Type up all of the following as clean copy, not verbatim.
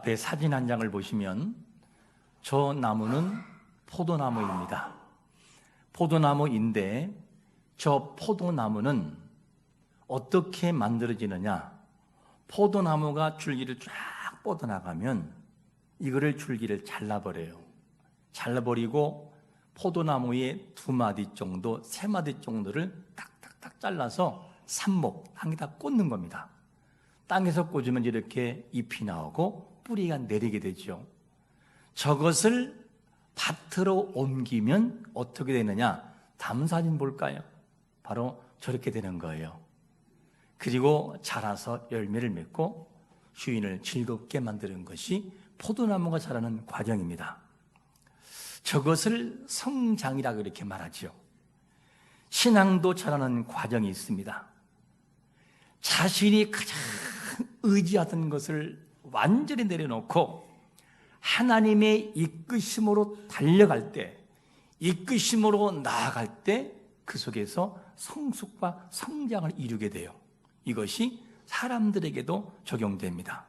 앞에 사진 한 장을 보시면 저 나무는 포도나무입니다. 포도나무인데 저 포도나무는 어떻게 만들어지느냐? 포도나무가 줄기를 쫙 뻗어나가면 이거를 줄기를 잘라버려요. 잘라버리고 포도나무의 2마디 정도, 3마디 정도를 딱딱딱 잘라서 삽목, 땅에다 꽂는 겁니다. 땅에서 꽂으면 이렇게 잎이 나오고 뿌리가 내리게 되죠. 저것을 밭으로 옮기면 어떻게 되느냐? 다음 사진 볼까요? 바로 저렇게 되는 거예요. 그리고 자라서 열매를 맺고 주인을 즐겁게 만드는 것이 포도나무가 자라는 과정입니다. 저것을 성장이라고 이렇게 말하죠. 신앙도 자라는 과정이 있습니다. 자신이 가장 의지하던 것을 완전히 내려놓고 하나님의 이끄심으로 달려갈 때, 이끄심으로 나아갈 때 그 속에서 성숙과 성장을 이루게 돼요. 이것이 사람들에게도 적용됩니다.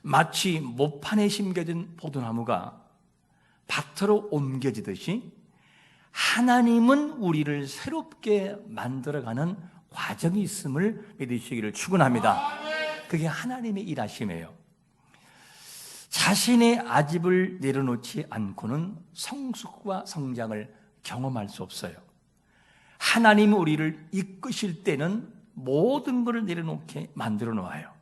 마치 모판에 심겨진 포도나무가 밭으로 옮겨지듯이 하나님은 우리를 새롭게 만들어가는 과정이 있음을 믿으시기를 축원합니다. 그게 하나님의 일하심이에요. 자신의 아집을 내려놓지 않고는 성숙과 성장을 경험할 수 없어요. 하나님이 우리를 이끄실 때는 모든 것을 내려놓게 만들어 놓아요.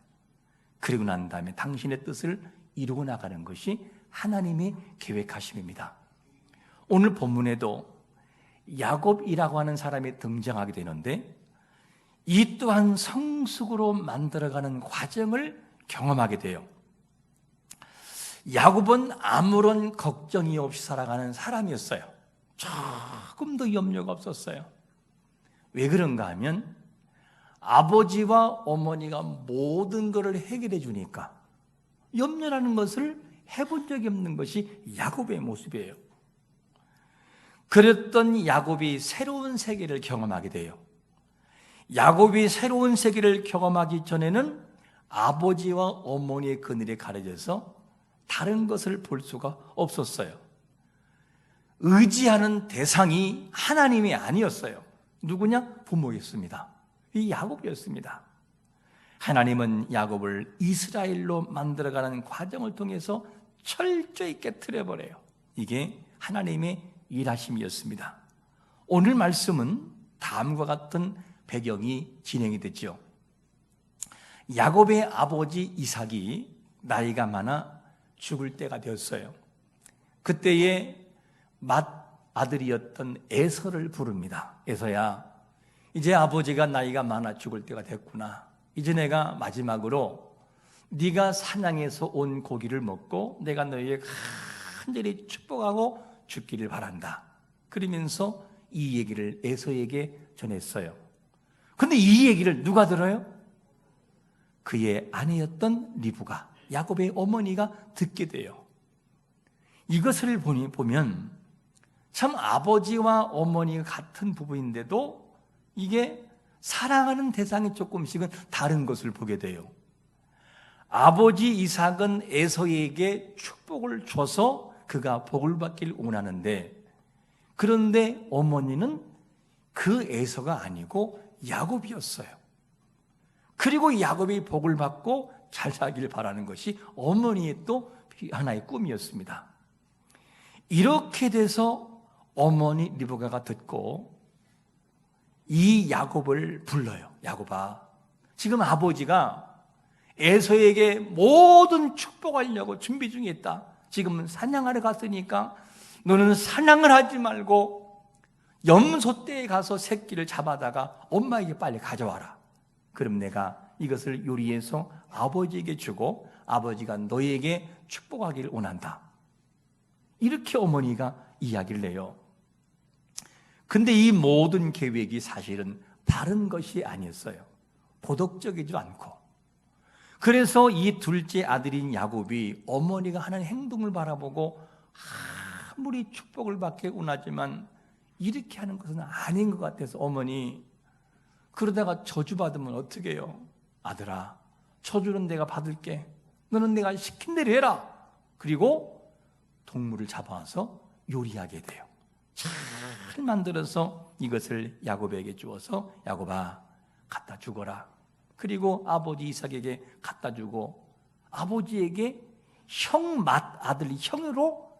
그리고 난 다음에 당신의 뜻을 이루고 나가는 것이 하나님의 계획하심입니다. 오늘 본문에도 야곱이라고 하는 사람이 등장하게 되는데 이 또한 성숙으로 만들어가는 과정을 경험하게 돼요. 야곱은 아무런 걱정이 없이 살아가는 사람이었어요. 조금도 염려가 없었어요. 왜 그런가 하면 아버지와 어머니가 모든 것을 해결해 주니까 염려라는 것을 해본 적이 없는 것이 야곱의 모습이에요. 그랬던 야곱이 새로운 세계를 경험하게 돼요. 야곱이 새로운 세계를 경험하기 전에는 아버지와 어머니의 그늘에 가려져서 다른 것을 볼 수가 없었어요. 의지하는 대상이 하나님이 아니었어요. 누구냐? 부모였습니다. 이 야곱이었습니다. 하나님은 야곱을 이스라엘로 만들어가는 과정을 통해서 철저히 깨트려버려요. 이게 하나님의 일하심이었습니다. 오늘 말씀은 다음과 같은 배경이 진행이 됐죠. 야곱의 아버지 이삭이 나이가 많아 죽을 때가 되었어요. 그때에 맏아들이었던 에서를 부릅니다. 에서야, 이제 아버지가 나이가 많아 죽을 때가 됐구나. 이제 내가 마지막으로 네가 사냥해서 온 고기를 먹고 내가 너희에게 간절히 축복하고 죽기를 바란다. 그러면서 이 얘기를 에서에게 전했어요. 그런데 이 얘기를 누가 들어요? 그의 아내였던 리브가, 야곱의 어머니가 듣게 돼요. 이것을 보면 참 아버지와 어머니가 같은 부부인데도 이게 사랑하는 대상이 조금씩은 다른 것을 보게 돼요. 아버지 이삭은 에서에게 축복을 줘서 그가 복을 받기를 원하는데, 그런데 어머니는 그 에서가 아니고 야곱이었어요. 그리고 야곱이 복을 받고 잘 살기를 바라는 것이 어머니의 또 하나의 꿈이었습니다. 이렇게 돼서 어머니 리브가가 듣고 이 야곱을 불러요. 야곱아, 지금 아버지가 에서에게 모든 축복하려고 준비 중에 있다. 지금 사냥하러 갔으니까 너는 사냥을 하지 말고 염소떼에 가서 새끼를 잡아다가 엄마에게 빨리 가져와라. 그럼 내가 이것을 요리해서 아버지에게 주고 아버지가 너에게 축복하기를 원한다. 이렇게 어머니가 이야기를 해요. 근데 이 모든 계획이 사실은 바른 것이 아니었어요. 도덕적이지 않고. 그래서 이 둘째 아들인 야곱이 어머니가 하는 행동을 바라보고 아무리 축복을 받기 원하지만 이렇게 하는 것은 아닌 것 같아서 어머니, 그러다가 저주받으면 어떻게 해요? 아들아, 저주는 내가 받을게. 너는 내가 시킨 대로 해라. 그리고 동물을 잡아와서 요리하게 돼요. 잘 만들어서 이것을 야곱에게 주어서 야곱아 갖다 주거라. 그리고 아버지 이삭에게 갖다 주고 아버지에게 형 맏아들 형으로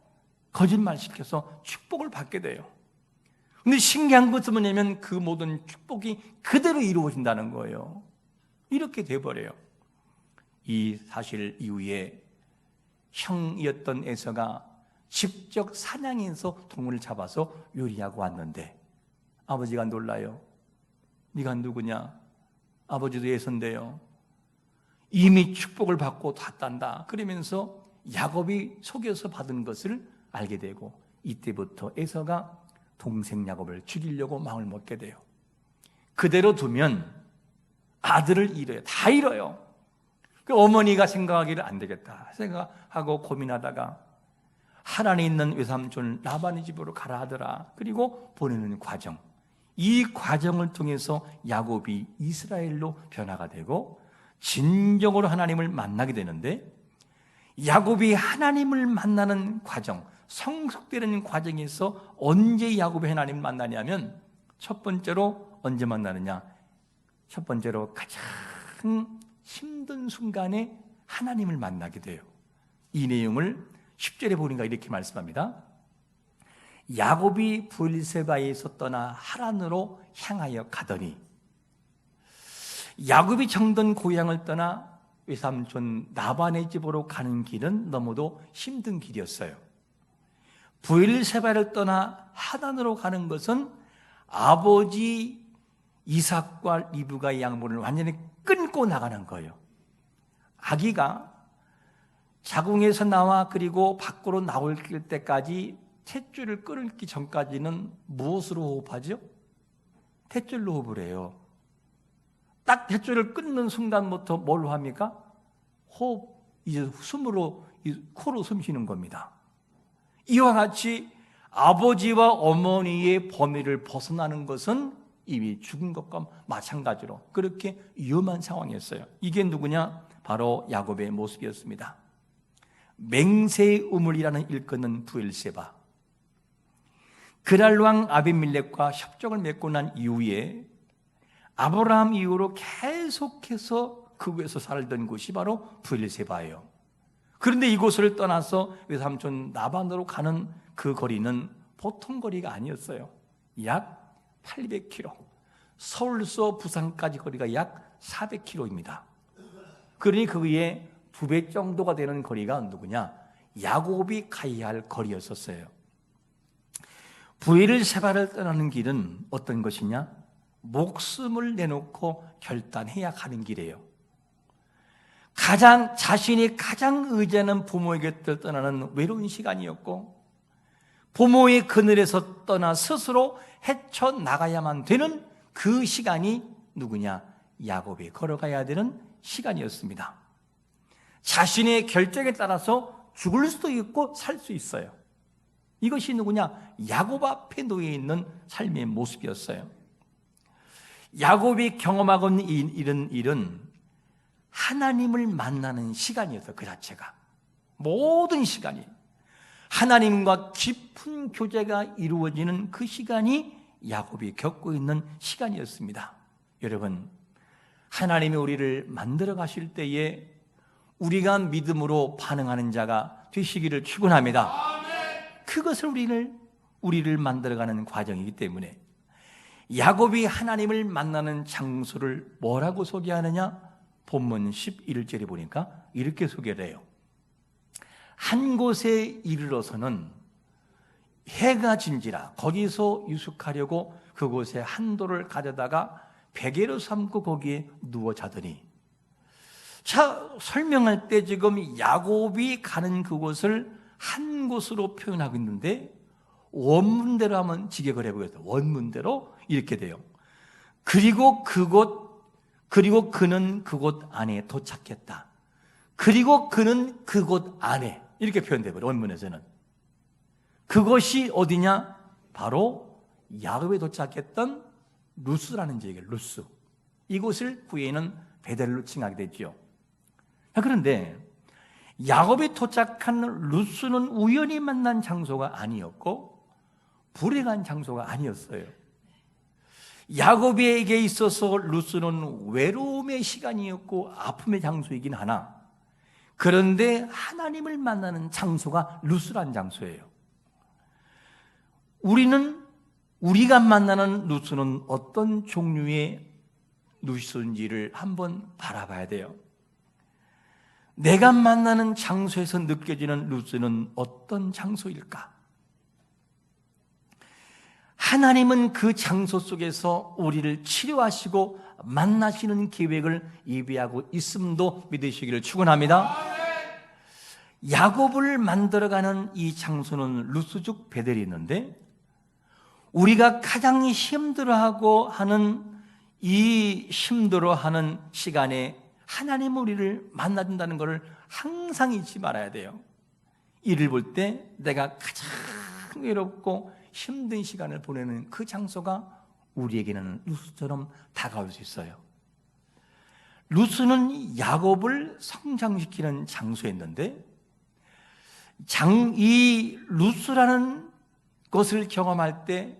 거짓말시켜서 축복을 받게 돼요. 근데 신기한 것은 뭐냐면 그 모든 축복이 그대로 이루어진다는 거예요. 이렇게 돼버려요. 이 사실 이후에 형이었던 에서가 직접 사냥해서 동물을 잡아서 요리하고 왔는데 아버지가 놀라요. 네가 누구냐? 아버지도 에서인데요. 이미 축복을 받고 왔단다. 그러면서 야곱이 속여서 받은 것을 알게 되고 이때부터 에서가 동생 야곱을 죽이려고 마음을 먹게 돼요. 그대로 두면 아들을 잃어요. 다 잃어요. 그 어머니가 생각하기를 안 되겠다 생각하고 고민하다가 하란에 있는 외삼촌 라반의 집으로 가라 하더라. 그리고 보내는 과정, 이 과정을 통해서 야곱이 이스라엘로 변화가 되고 진정으로 하나님을 만나게 되는데, 야곱이 하나님을 만나는 과정, 성숙되는 과정에서 언제 야곱이 하나님을 만나냐면 첫 번째로 언제 만나느냐? 첫 번째로 가장 힘든 순간에 하나님을 만나게 돼요. 이 내용을 10절에 보니까 이렇게 말씀합니다. 야곱이 브엘세바에서 떠나 하란으로 향하여 가더니, 야곱이 정든 고향을 떠나 외삼촌 나반의 집으로 가는 길은 너무도 힘든 길이었어요. 브엘세바를 떠나 하란으로 가는 것은 아버지 이삭과 리브가의 양분을 완전히 끊고 나가는 거예요. 아기가 자궁에서 나와 그리고 밖으로 나올 때까지 탯줄을 끊기 전까지는 무엇으로 호흡하죠? 탯줄로 호흡을 해요. 딱 탯줄을 끊는 순간부터 뭘로 합니까? 호흡, 이제 숨으로, 코로 숨 쉬는 겁니다. 이와 같이 아버지와 어머니의 범위를 벗어나는 것은 이미 죽은 것과 마찬가지로 그렇게 위험한 상황이었어요. 이게 누구냐? 바로 야곱의 모습이었습니다. 맹세의 우물이라는 일컫는 브엘세바. 그랄 왕 아비멜렉과 협정을 맺고 난 이후에 아브라함 이후로 계속해서 그곳에서 살던 곳이 바로 브엘세바예요. 그런데 이곳을 떠나서 외삼촌 나반으로 가는 그 거리는 보통 거리가 아니었어요. 약 800km, 서울서 부산까지 거리가 약 400km입니다. 그러니 그 위에 2배 정도가 되는 거리가 누구냐? 야곱이 가야 할 거리였었어요. 브엘세바를 떠나는 길은 어떤 것이냐? 목숨을 내놓고 결단해야 가는 길이에요. 자신이 가장 의지하는 부모에게 떠나는 외로운 시간이었고, 부모의 그늘에서 떠나 스스로 헤쳐나가야만 되는 그 시간이 누구냐? 야곱이 걸어가야 되는 시간이었습니다. 자신의 결정에 따라서 죽을 수도 있고 살 수 있어요. 이것이 누구냐? 야곱 앞에 놓여 있는 삶의 모습이었어요. 야곱이 경험하고 있는 일은 하나님을 만나는 시간이었어요. 그 자체가 모든 시간이 하나님과 깊은 교제가 이루어지는 그 시간이 야곱이 겪고 있는 시간이었습니다. 여러분, 하나님이 우리를 만들어 가실 때에 우리가 믿음으로 반응하는 자가 되시기를 축원합니다. 그것을 우리를 만들어가는 과정이기 때문에 야곱이 하나님을 만나는 장소를 뭐라고 소개하느냐? 본문 11절에 보니까 이렇게 소개를 해요. 한 곳에 이르러서는 해가 진지라 거기서 유숙하려고 그곳에 한 돌을 가져다가 베개로 삼고 거기에 누워 자더니. 자, 설명할 때 지금 야곱이 가는 그곳을 한 곳으로 표현하고 있는데 원문대로 하면 직역을 해보겠습니다. 원문대로 이렇게 돼요. 그리고 그는 그곳 안에 도착했다. 그리고 그는 그곳 안에 이렇게 표현되어요. 원문에서는. 그것이 어디냐? 바로 야곱에 도착했던 루스라는 지역이에요. 루스. 이곳을 후에는 베델로 칭하게 됐죠. 그런데 야곱이 도착한 루스는 우연히 만난 장소가 아니었고 불행한 장소가 아니었어요. 야곱에게 있어서 루스는 외로움의 시간이었고 아픔의 장소이긴 하나, 그런데 하나님을 만나는 장소가 루스란 장소예요. 우리가 만나는 루스는 어떤 종류의 루스인지를 한번 바라봐야 돼요. 내가 만나는 장소에서 느껴지는 루스는 어떤 장소일까? 하나님은 그 장소 속에서 우리를 치료하시고 만나시는 계획을 예비하고 있음도 믿으시기를 축원합니다. 야곱을 만들어가는 이 장소는 루스족 베델이 있는데, 우리가 가장 힘들어하는 시간에 하나님 우리를 만나준다는 것을 항상 잊지 말아야 돼요. 이를 볼 때 내가 가장 외롭고 힘든 시간을 보내는 그 장소가 우리에게는 루스처럼 다가올 수 있어요. 루스는 야곱을 성장시키는 장소였는데, 이 루스라는 것을 경험할 때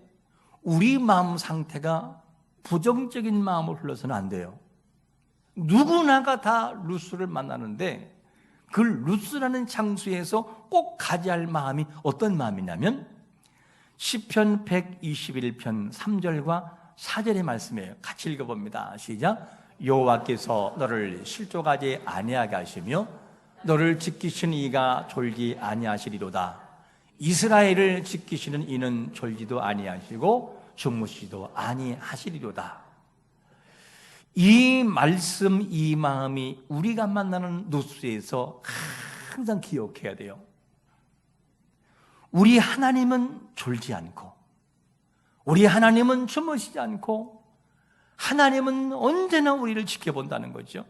우리 마음 상태가 부정적인 마음을 흘러서는 안 돼요. 누구나가 다 루스를 만나는데, 그 루스라는 장소에서 꼭 가져야 할 마음이 어떤 마음이냐면 시편 121편 3절과 4절의 말씀이에요. 같이 읽어봅니다. 시작. 여호와께서 너를 실족하지 아니하게 하시며 너를 지키시는 이가 졸지 아니하시리로다. 이스라엘을 지키시는 이는 졸지도 아니하시고 주무시도 아니하시리로다. 이 말씀, 이 마음이 우리가 만나는 루스에서 항상 기억해야 돼요. 우리 하나님은 졸지 않고, 우리 하나님은 주무시지 않고, 하나님은 언제나 우리를 지켜본다는 거죠.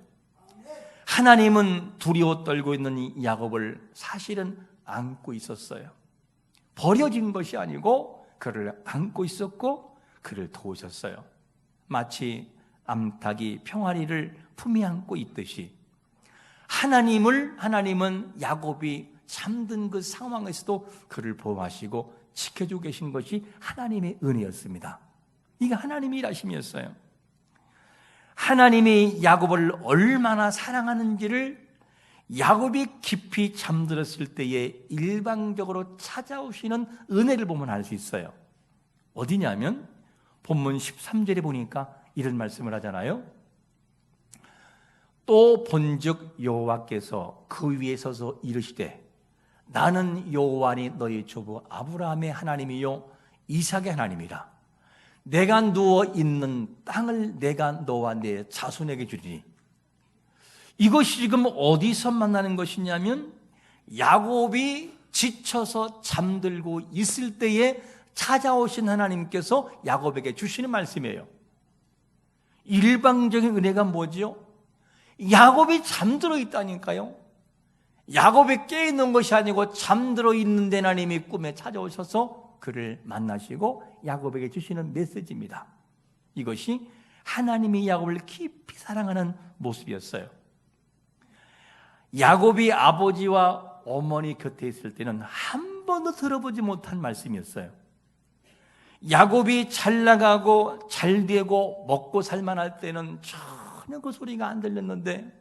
하나님은 두려워 떨고 있는 이 야곱을 사실은 안고 있었어요. 버려진 것이 아니고 그를 안고 있었고 그를 도우셨어요. 마치 암탉이 평아리를 품에 안고 있듯이 하나님은 야곱이 잠든 그 상황에서도 그를 보호하시고 지켜주고 계신 것이 하나님의 은혜였습니다. 이게 하나님의 일하심이었어요. 하나님이 야곱을 얼마나 사랑하는지를 야곱이 깊이 잠들었을 때에 일방적으로 찾아오시는 은혜를 보면 알 수 있어요. 어디냐면 본문 13절에 보니까 이런 말씀을 하잖아요. 또 본즉 여호와께서 그 위에 서서 이르시되 나는 여호와니 너희 조부 아브라함의 하나님이요 이삭의 하나님이라. 내가 누워 있는 땅을 내가 너와 내 자손에게 주리니. 이것이 지금 어디서 만나는 것이냐면 야곱이 지쳐서 잠들고 있을 때에 찾아오신 하나님께서 야곱에게 주시는 말씀이에요. 일방적인 은혜가 뭐지요? 야곱이 잠들어 있다니까요. 야곱이 깨어있는 것이 아니고 잠들어 있는데 하나님이 꿈에 찾아오셔서 그를 만나시고 야곱에게 주시는 메시지입니다. 이것이 하나님이 야곱을 깊이 사랑하는 모습이었어요. 야곱이 아버지와 어머니 곁에 있을 때는 한 번도 들어보지 못한 말씀이었어요. 야곱이 잘 나가고 잘 되고 먹고 살만할 때는 전혀 그 소리가 안 들렸는데,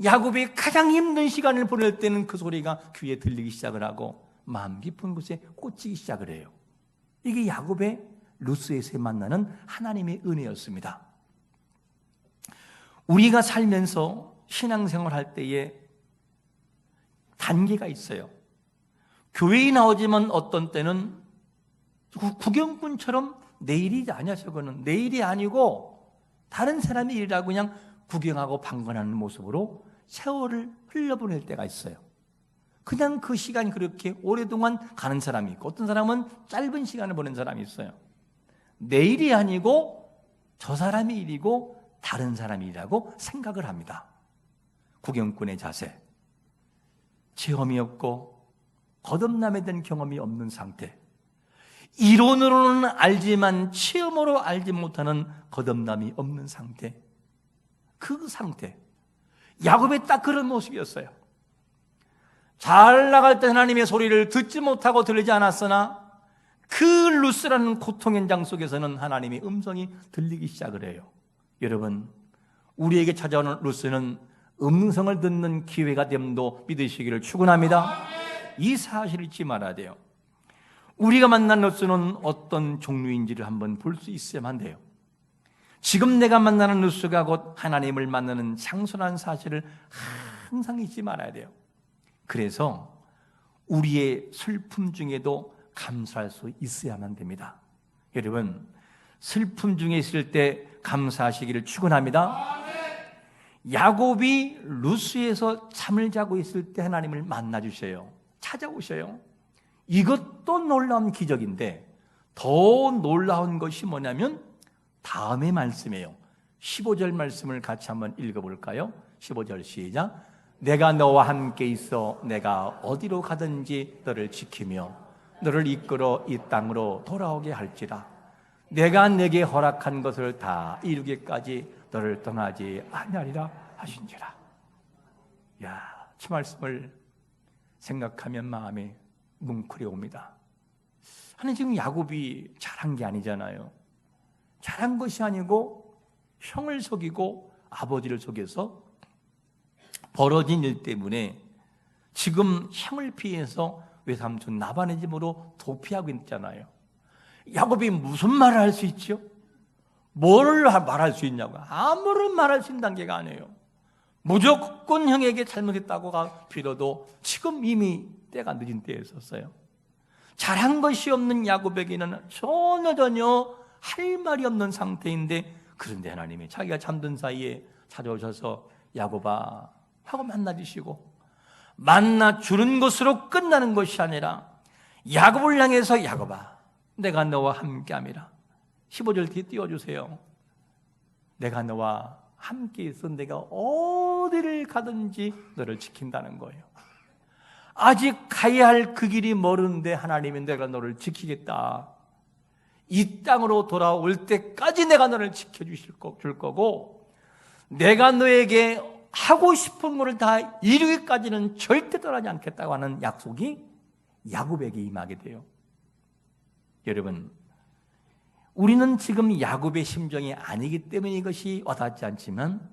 야곱이 가장 힘든 시간을 보낼 때는 그 소리가 귀에 들리기 시작을 하고 마음 깊은 곳에 꽂히기 시작을 해요. 이게 야곱의 루스에서 만나는 하나님의 은혜였습니다. 우리가 살면서 신앙생활 할 때에 단계가 있어요. 교회에 나오지만 어떤 때는 구경꾼처럼 내 일이 아니야, 저거는 내 일이 아니고 다른 사람의 일이라고 그냥 구경하고 방관하는 모습으로 세월을 흘려보낼 때가 있어요. 그냥 그 시간이 그렇게 오랫동안 가는 사람이 있고, 어떤 사람은 짧은 시간을 보낸 사람이 있어요. 내 일이 아니고 저 사람의 일이고 다른 사람의 일이라고 생각을 합니다. 구경꾼의 자세, 체험이 없고 거듭남에 대한 경험이 없는 상태, 이론으로는 알지만 체험으로 알지 못하는 거듭남이 없는 상태, 그 상태. 야곱의 딱 그런 모습이었어요. 잘 나갈 때 하나님의 소리를 듣지 못하고 들리지 않았으나 그 루스라는 고통 현장 속에서는 하나님의 음성이 들리기 시작을 해요. 여러분, 우리에게 찾아오는 루스는 음성을 듣는 기회가 됨도 믿으시기를 축원합니다. 이 사실을 잊지 말아야 돼요. 우리가 만난 루스는 어떤 종류인지를 한번 볼 수 있어야만 돼요. 지금 내가 만나는 루스가 곧 하나님을 만나는 장소라는 사실을 항상 잊지 말아야 돼요. 그래서 우리의 슬픔 중에도 감사할 수 있어야만 됩니다. 여러분, 슬픔 중에 있을 때 감사하시기를 축원합니다. 야곱이 루스에서 잠을 자고 있을 때 하나님을 만나 주셔요. 찾아오셔요. 이것도 놀라운 기적인데 더 놀라운 것이 뭐냐면 다음의 말씀이에요. 15절 말씀을 같이 한번 읽어볼까요? 15절 시작. 내가 너와 함께 있어 내가 어디로 가든지 너를 지키며 너를 이끌어 이 땅으로 돌아오게 할지라. 내가 내게 허락한 것을 다 이루기까지 너를 떠나지 아니하리라 하신지라. 야, 이 말씀을 생각하면 마음에 뭉클해 옵니다. 하나님, 지금 야곱이 잘한 게 아니잖아요. 잘한 것이 아니고 형을 속이고 아버지를 속여서 벌어진 일 때문에 지금 형을 피해서 외삼촌 라반의 집으로 도피하고 있잖아요. 야곱이 무슨 말을 할 수 있죠? 뭘 말할 수 있냐고. 아무런 말할 수 있는 단계가 아니에요. 무조건 형에게 잘못했다고가 빌어도 지금 이미 때가 늦은 때에 있었어요. 잘한 것이 없는 야곱에게는 전혀 할 말이 없는 상태인데, 그런데 하나님이 자기가 잠든 사이에 찾아오셔서 야곱아 하고 만나주시고, 만나주는 것으로 끝나는 것이 아니라 야곱을 향해서 야곱아 내가 너와 함께함이라. 15절 뒤에 띄워주세요. 내가 너와 함께 있어 내가 어디를 가든지 너를 지킨다는 거예요. 아직 가야 할 그 길이 멀은데 하나님이 내가 너를 지키겠다. 이 땅으로 돌아올 때까지 내가 너를 지켜주실 줄 거고, 내가 너에게 하고 싶은 것을 다 이루기까지는 절대 떠나지 않겠다고 하는 약속이 야곱에게 임하게 돼요. 여러분, 우리는 지금 야곱의 심정이 아니기 때문에 이것이 와닿지 않지만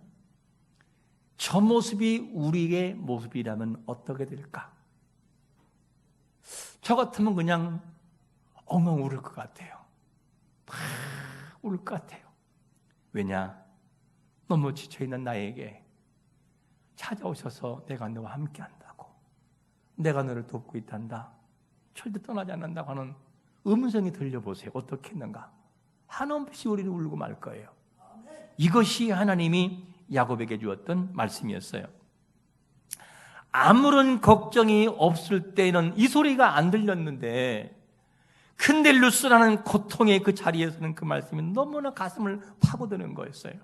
저 모습이 우리의 모습이라면 어떻게 될까? 저 같으면 그냥 엉엉 울을 것 같아요. 막 울 것 같아요. 왜냐? 너무 지쳐있는 나에게 찾아오셔서 내가 너와 함께 한다고, 내가 너를 돕고 있단다, 절대 떠나지 않는다고 하는 음성이 들려보세요. 어떻게 했는가? 한없이 우리는 울고 말 거예요. 이것이 하나님이 야곱에게 주었던 말씀이었어요. 아무런 걱정이 없을 때는 이 소리가 안 들렸는데, 근데 루스라는 고통의 그 자리에서는 그 말씀이 너무나 가슴을 파고드는 거였어요.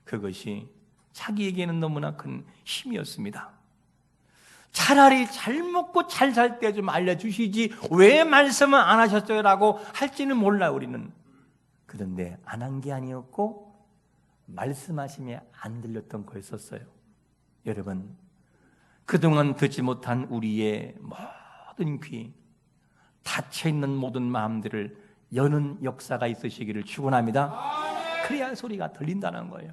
그것이 자기에게는 너무나 큰 힘이었습니다. 차라리 잘 먹고 잘 살 때 좀 알려주시지 왜 말씀을 안 하셨어요? 라고 할지는 몰라요, 우리는. 그런데 안 한 게 아니었고 말씀하심에 안 들렸던 거였었어요. 여러분, 그동안 듣지 못한 우리의 모든 귀, 닫혀있는 모든 마음들을 여는 역사가 있으시기를 축원합니다. 그래야 소리가 들린다는 거예요.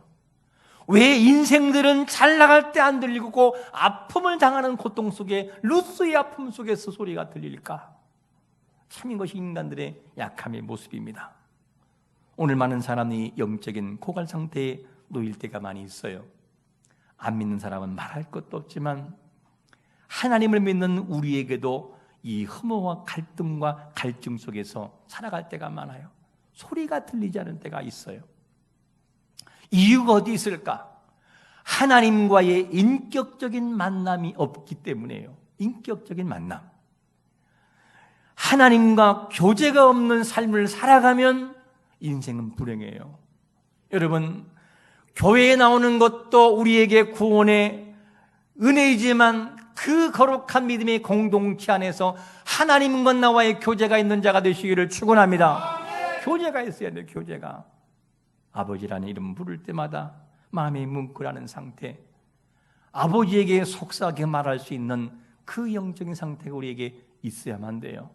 왜 인생들은 잘 나갈 때 안 들리고 아픔을 당하는 고통 속에, 루스의 아픔 속에서 소리가 들릴까? 참 이것이 인간들의 약함의 모습입니다. 오늘 많은 사람이 영적인 고갈 상태에 놓일 때가 많이 있어요. 안 믿는 사람은 말할 것도 없지만 하나님을 믿는 우리에게도 이 흠모와 갈등과 갈증 속에서 살아갈 때가 많아요. 소리가 들리지 않은 때가 있어요. 이유가 어디 있을까? 하나님과의 인격적인 만남이 없기 때문이에요. 인격적인 만남. 하나님과 교제가 없는 삶을 살아가면 인생은 불행해요. 여러분, 교회에 나오는 것도 우리에게 구원의 은혜이지만 그 거룩한 믿음의 공동체 안에서 하나님과 나와의 교제가 있는 자가 되시기를 축원합니다. 교제가 있어야 돼요. 교제가. 아버지라는 이름 부를 때마다 마음이 뭉클하는 상태, 아버지에게 속삭여 말할 수 있는 그 영적인 상태가 우리에게 있어야만 돼요.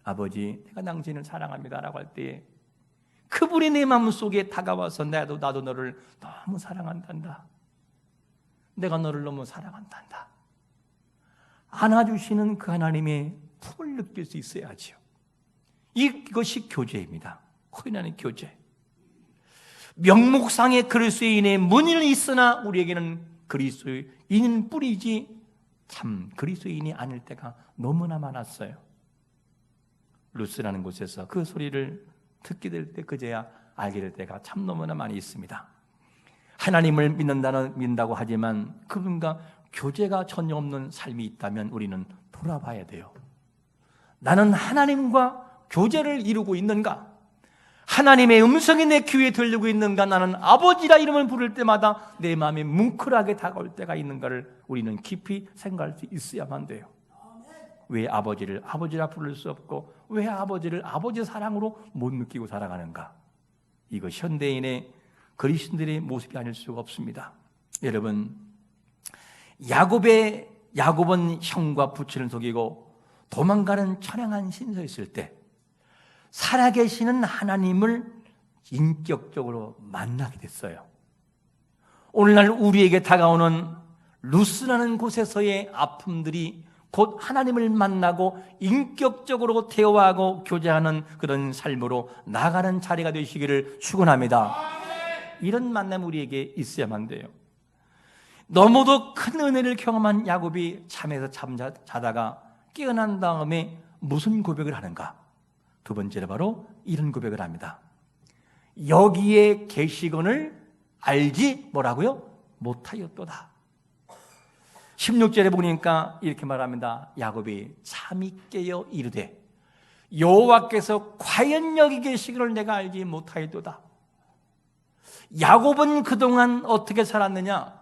아버지, 내가 당신을 사랑합니다라고 할 때 그분이 내 마음속에 다가와서 나도 너를 너무 사랑한단다, 내가 너를 너무 사랑한단다 안아주시는 그 하나님의 품을 느낄 수 있어야지요. 이것이 교제입니다. 코인하는 교제. 명목상의 그리스도인의 문의는 있으나 우리에게는 그리스도인은 뿐이지 참 그리스도인이 아닐 때가 너무나 많았어요. 루스라는 곳에서 그 소리를 듣게 될 때 그제야 알게 될 때가 참 너무나 많이 있습니다. 하나님을 믿는다고 하지만 그분과 교제가 전혀 없는 삶이 있다면 우리는 돌아봐야 돼요. 나는 하나님과 교제를 이루고 있는가? 하나님의 음성이 내 귀에 들리고 있는가? 나는 아버지라 이름을 부를 때마다 내 마음이 뭉클하게 다가올 때가 있는가를 우리는 깊이 생각할 수 있어야만 돼요. 왜 아버지를 아버지라 부를 수 없고 왜 아버지를 아버지 사랑으로 못 느끼고 살아가는가? 이거 현대인의 그리스도인들의 모습이 아닐 수가 없습니다. 여러분, 야곱은 형과 부친을 속이고 도망가는 처량한 신세에 있을 때 살아계시는 하나님을 인격적으로 만나게 됐어요. 오늘날 우리에게 다가오는 루스라는 곳에서의 아픔들이 곧 하나님을 만나고 인격적으로 대화하고 교제하는 그런 삶으로 나아가는 자리가 되시기를 축원합니다. 이런 만남 우리에게 있어야만 돼요. 너무도 큰 은혜를 경험한 야곱이 잠에서 자다가 깨어난 다음에 무슨 고백을 하는가? 두 번째로 바로 이런 고백을 합니다. 여기에 계시건을 알지 뭐라고요? 못하였도다. 16절에 보니까 이렇게 말합니다. 야곱이 잠이 깨어 이르되 여호와께서 과연 여기 계시기를 내가 알지 못하였도다. 야곱은 그동안 어떻게 살았느냐?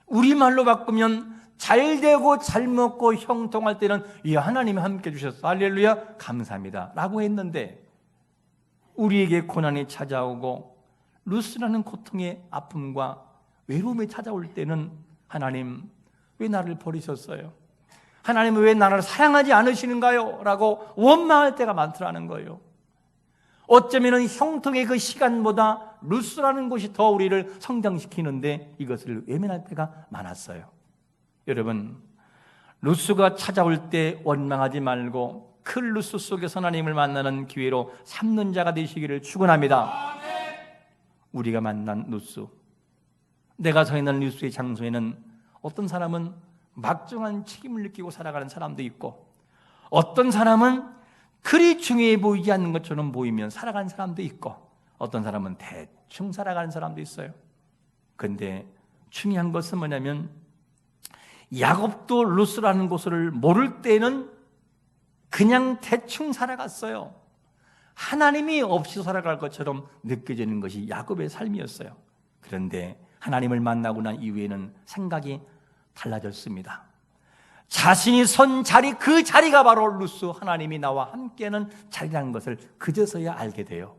우리말로 바꾸면 잘 되고 잘 먹고 형통할 때는 하나님이 함께 주셨어, 할렐루야, 감사합니다 라고 했는데 우리에게 고난이 찾아오고 루스라는 고통의 아픔과 외로움이 찾아올 때는 하나님 왜 나를 버리셨어요? 하나님은 왜 나를 사랑하지 않으시는가요? 라고 원망할 때가 많더라는 거예요. 어쩌면 형통의 그 시간보다 루스라는 곳이 더 우리를 성장시키는데 이것을 외면할 때가 많았어요. 여러분, 루스가 찾아올 때 원망하지 말고 그 루스 속에서 하나님을 만나는 기회로 삼는 자가 되시기를 축원합니다. 우리가 만난 루스, 내가 서 있는 루스의 장소에는 어떤 사람은 막중한 책임을 느끼고 살아가는 사람도 있고 어떤 사람은 그리 중요해 보이지 않는 것처럼 보이면 살아가는 사람도 있고 어떤 사람은 대충 살아가는 사람도 있어요. 그런데 중요한 것은 뭐냐면 야곱도 루스라는 곳을 모를 때는 그냥 대충 살아갔어요. 하나님이 없이 살아갈 것처럼 느껴지는 것이 야곱의 삶이었어요. 그런데 하나님을 만나고 난 이후에는 생각이 달라졌습니다. 자신이 선 자리, 그 자리가 바로 루스, 하나님이 나와 함께하는 자리라는 것을 그제서야 알게 돼요.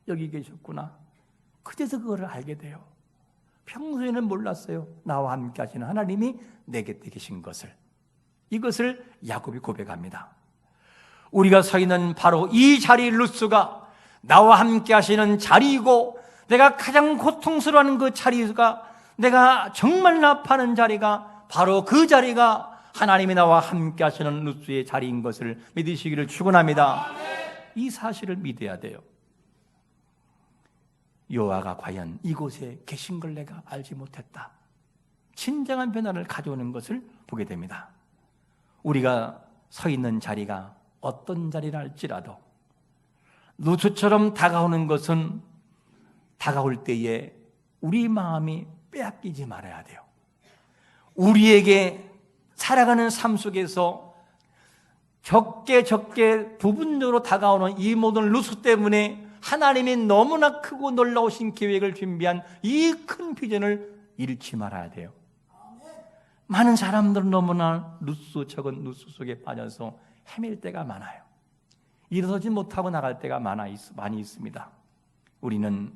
여기 계셨구나. 그제서 그거를 알게 돼요. 평소에는 몰랐어요. 나와 함께 하시는 하나님이 내 곁에 계신 것을. 이것을 야곱이 고백합니다. 우리가 서 있는 바로 이 자리, 루스가 나와 함께 하시는 자리이고 내가 가장 고통스러워하는 그 자리가, 내가 정말 아파하는 자리가 바로 그 자리가 하나님이 나와 함께 하시는 루스의 자리인 것을 믿으시기를 축원합니다. 이 사실을 믿어야 돼요. 여호와가 과연 이곳에 계신 걸 내가 알지 못했다. 진정한 변화를 가져오는 것을 보게 됩니다. 우리가 서 있는 자리가 어떤 자리라 할지라도 루스처럼 다가오는 것은 다가올 때에 우리 마음이 빼앗기지 말아야 돼요. 우리에게 살아가는 삶 속에서 적게 부분적으로 다가오는 이 모든 루스 때문에 하나님이 너무나 크고 놀라우신 계획을 준비한 이 큰 비전을 잃지 말아야 돼요. 많은 사람들은 너무나 적은 루스 속에 빠져서 헤맬 때가 많아요. 일어서지 못하고 나갈 때가 많이 있습니다. 우리는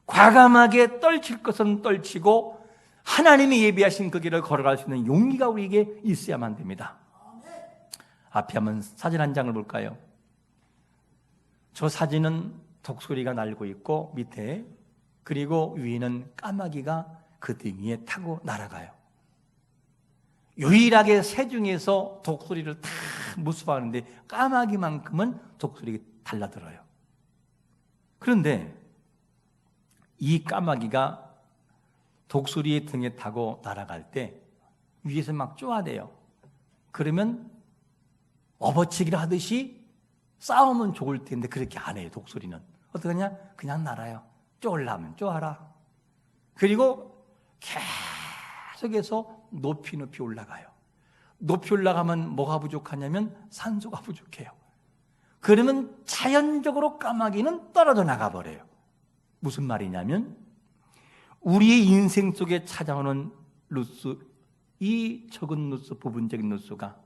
과감하게 떨칠 것은 떨치고 하나님이 예비하신 그 길을 걸어갈 수 있는 용기가 우리에게 있어야만 됩니다. 앞에 한번 사진 한 장을 볼까요? 저 사진은 독수리가 날고 있고 밑에, 그리고 위에는 까마귀가 그 등 위에 타고 날아가요. 유일하게 새 중에서 독수리를 다 무수하는데 까마귀만큼은 독수리가 달라들어요. 그런데 이 까마귀가 독수리의 등에 타고 날아갈 때 위에서 막 쪼아대요. 그러면 업어치기를 하듯이 싸우면 좋을 텐데 그렇게 안 해요. 독수리는 어떻게 하냐? 그냥 날아요. 쪼으려면 쪼아라. 그리고 계속해서 높이 올라가요. 높이 올라가면 뭐가 부족하냐면 산소가 부족해요. 그러면 자연적으로 까마귀는 떨어져 나가버려요. 무슨 말이냐면 우리의 인생 속에 찾아오는 누수, 이 적은 누수, 부분적인 누수가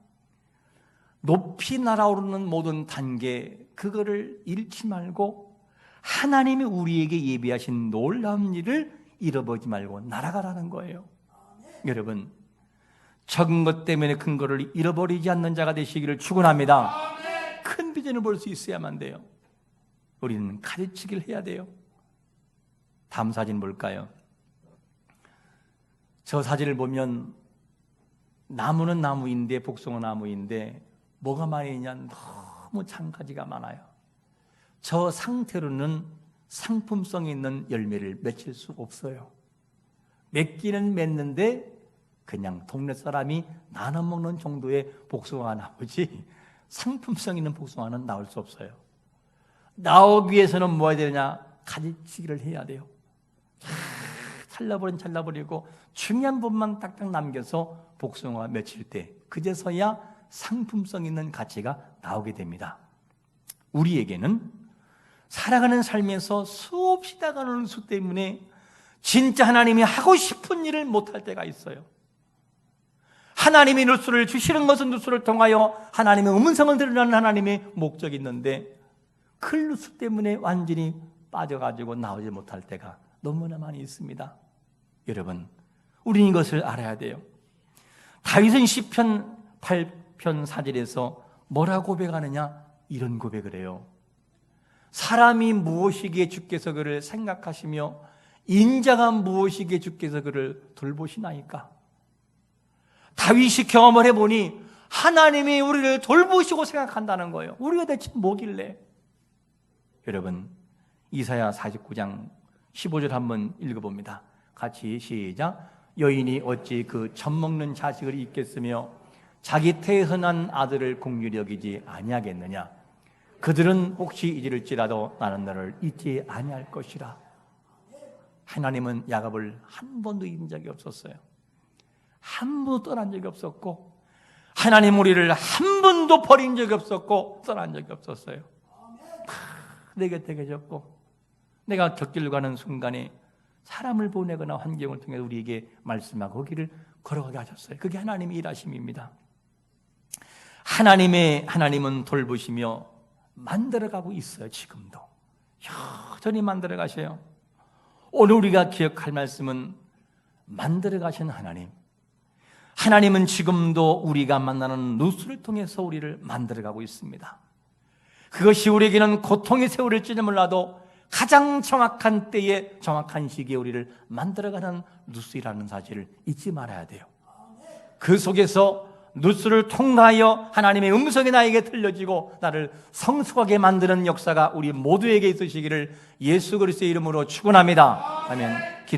높이 날아오르는 모든 단계, 그거를 잃지 말고 하나님이 우리에게 예비하신 놀라운 일을 잃어버리지 말고 날아가라는 거예요. 여러분, 적은 것 때문에 큰 거를 잃어버리지 않는 자가 되시기를 축원합니다. 큰 비전을 볼 수 있어야만 돼요. 우리는 가르치기를 해야 돼요. 다음 사진 볼까요? 저 사진을 보면 나무는 나무인데, 복숭아 나무인데 뭐가 많이 있냐? 너무 장가지가 많아요. 저 상태로는 상품성이 있는 열매를 맺힐 수 없어요. 맺기는 맺는데 그냥 동네 사람이 나눠 먹는 정도의 복숭아가 나오지 상품성 있는 복숭아는 나올 수 없어요. 나오기 위해서는 뭐 해야 되느냐? 가지치기를 해야 돼요. 잘라버리고 중요한 부분만 딱딱 남겨서 복숭아가 맺힐 때 그제서야 상품성 있는 가치가 나오게 됩니다. 우리에게는 살아가는 삶에서 수없이 다가오는 수 때문에 진짜 하나님이 하고 싶은 일을 못할 때가 있어요. 하나님이 누수를 주시는 것은 누수를 통하여 하나님의 음성을 드러내는 하나님의 목적이 있는데 그 누수 때문에 완전히 빠져가지고 나오지 못할 때가 너무나 많이 있습니다. 여러분, 우리는 이것을 알아야 돼요. 다윗은 시편 8편 4절에서 뭐라고 고백하느냐? 이런 고백을 해요. 사람이 무엇이기에 주께서 그를 생각하시며 인자가 무엇이기에 주께서 그를 돌보시나이까? 다윗이 경험을 해보니 하나님이 우리를 돌보시고 생각한다는 거예요. 우리가 대체 뭐길래? 여러분, 이사야 49장 15절 한번 읽어봅니다. 같이 시작. 여인이 어찌 그 젖먹는 자식을 잊겠으며 자기 태어난 아들을 긍휼히 여기지 아니하겠느냐? 그들은 혹시 잊을지라도 나는 너를 잊지 아니할 것이라. 하나님은 야곱을 한 번도 잊은 적이 없었어요. 한 번도 떠난 적이 없었고 하나님 우리를 한 번도 버린 적이 없었고 떠난 적이 없었어요. 내 곁에 계셨고 내가 곁길로 가는 순간에 사람을 보내거나 환경을 통해 우리에게 말씀하고 거기를 걸어가게 하셨어요. 그게 하나님의 일하심입니다. 하나님은 돌보시며 만들어가고 있어요. 지금도 여전히 만들어가셔요. 오늘 우리가 기억할 말씀은 만들어가신 하나님은 지금도 우리가 만나는 누수를 통해서 우리를 만들어가고 있습니다. 그것이 우리에게는 고통의 세월일지는 몰라도 가장 정확한 때에 정확한 시기에 우리를 만들어가는 누수라는 사실을 잊지 말아야 돼요. 그 속에서 누수를 통하여 하나님의 음성이 나에게 들려지고 나를 성숙하게 만드는 역사가 우리 모두에게 있으시기를 예수 그리스도의 이름으로 축원합니다. 아멘.